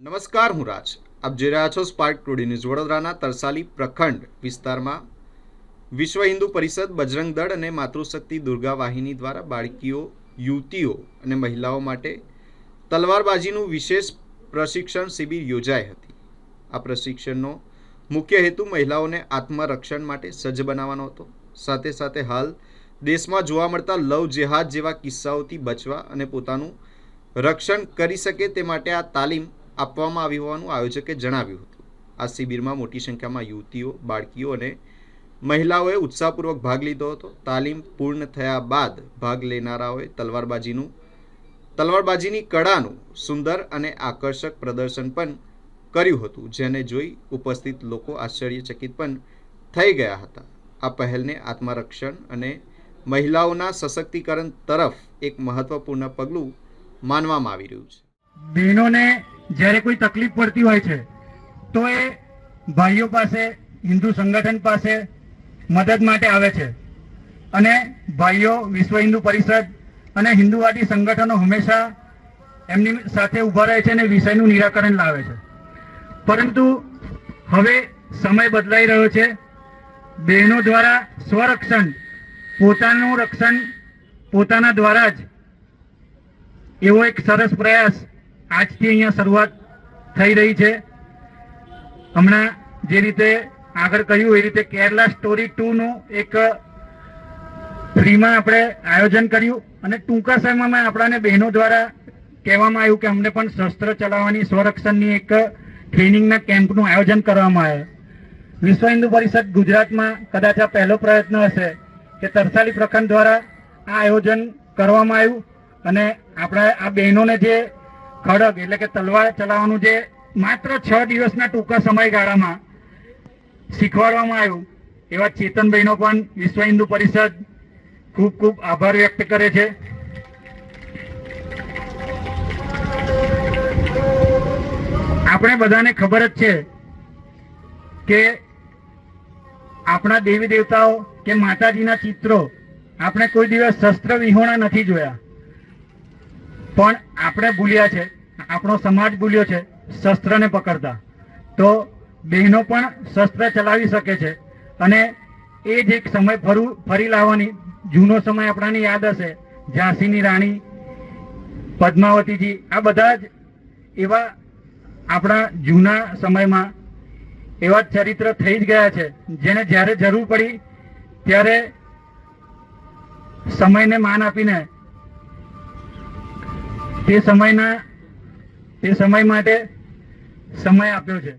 નમસ્કાર, હું રાજ. આપ જોઈ રહ્યા છો સ્પાર્ક ટુડે ન્યૂઝ. વડોદરાના તરસાલી પ્રખંડ વિસ્તારમાં વિશ્વ હિન્દુ પરિષદ, બજરંગ દળ અને માતૃશક્તિ દુર્ગા વાહિની દ્વારા બાળકીઓ, યુવતીઓ અને મહિલાઓ માટે તલવારબાજીનું વિશેષ પ્રશિક્ષણ શિબિર યોજાઈ હતી. આ પ્રશિક્ષણનો મુખ્ય હેતુ મહિલાઓને આત્મરક્ષણ માટે સજ્જ બનાવવાનો હતો. સાથે સાથે હાલ દેશમાં જોવા મળતા લવ જેહાદ જેવા કિસ્સાઓથી બચવા અને પોતાનું રક્ષણ કરી શકે તે માટે આ તાલીમ આપવામાં આવી હોવાનું આયોજકે જણાવ્યું હતું. આ શિબિરમાં મોટી સંખ્યામાં યુવતીઓ, બાળકીઓ અને મહિલાઓએ ઉત્સાહપૂર્વક ભાગ લીધો હતો. તાલીમ પૂર્ણ થયા બાદ ભાગ લેનારાઓએ તલવારબાજીની કળાનું સુંદર અને આકર્ષક પ્રદર્શન પણ કર્યું હતું, જેને જોઈ ઉપસ્થિત લોકો આશ્ચર્યચકિત પણ થઈ ગયા હતા. આ પહેલને આત્મરક્ષણ અને મહિલાઓના સશક્તિકરણ તરફ એક મહત્વપૂર્ણ પગલું માનવામાં આવી રહ્યું છે. બહેનોને જ્યારે કોઈ તકલીફ પડતી હોય છે તો એ ભાઈઓ પાસે, હિન્દુ સંગઠન પાસે મદદ માટે આવે છે અને ભાઈઓ, વિશ્વ હિન્દુ પરિષદ અને હિન્દુવાદી સંગઠનો હંમેશા એમની સાથે ઊભા રહે છે અને વિષયનું નિરાકરણ લાવે છે. પરંતુ હવે સમય બદલાઈ રહ્યો છે. બહેનો દ્વારા સ્વરક્ષણ, પોતાનું રક્ષણ પોતાના દ્વારા જ, એવો એક સરસ પ્રયાસ આજથી અહીંયા શરૂઆત થઈ રહી છે. હમણાં જે રીતે આગળ કહ્યું એ રીતે કેરલા સ્ટોરી 2 નું એક ફ્રીમાં આપણે આયોજન કર્યું અને ટૂંકા સમયમાં આપણાને બહેનો દ્વારા કહેવામાં આવ્યું કે અમને પણ શસ્ત્ર ચલાવવાની, સ્વરક્ષણની એક ટ્રેનિંગના કેમ્પનું આયોજન કરવામાં આવે. વિશ્વ હિન્દુ પરિષદ ગુજરાતમાં કદાચ આ પહેલો પ્રયત્ન હશે કે તરસાલી પ્રખંડ દ્વારા આ આયોજન કરવામાં આવ્યું અને આપણા આ બહેનોને જે ખડગ એટલે કે તલવાર ચલાવવાનું જે માત્ર 6 દિવસના ટૂંકા સમયગાળામાં શીખવાડવામાં આવ્યું, એવા ચેતનભાઈનો પણ વિશ્વ હિન્દુ પરિષદ ખૂબ ખૂબ આભાર વ્યક્ત કરે છે. આપણે બધાને ખબર જ છે કે આપણા દેવી દેવતાઓ કે માતાજીના ચિત્રો આપણે કોઈ દિવસ શસ્ત્ર વિહોણા નથી જોયા, પણ આપણે ભૂલ્યા છે, આપણો સમાજ ભૂલ્યો છે શસ્ત્રને પકડતા. તો બહેનો પણ શસ્ત્ર ચલાવી શકે છે અને એ જ એક સમય ફરી લાવવાની, જૂનો સમય આપણાને યાદ હશે, ઝાંસીની રાણી, પદ્માવતીજી, આ બધા જ એવા આપણા જૂના સમયમાં એવા ચરિત્ર થઈ જ ગયા છે, જેને જ્યારે જરૂર પડી ત્યારે સમયને માન આપીને તે સમય માટે સમય આપ્યો છે.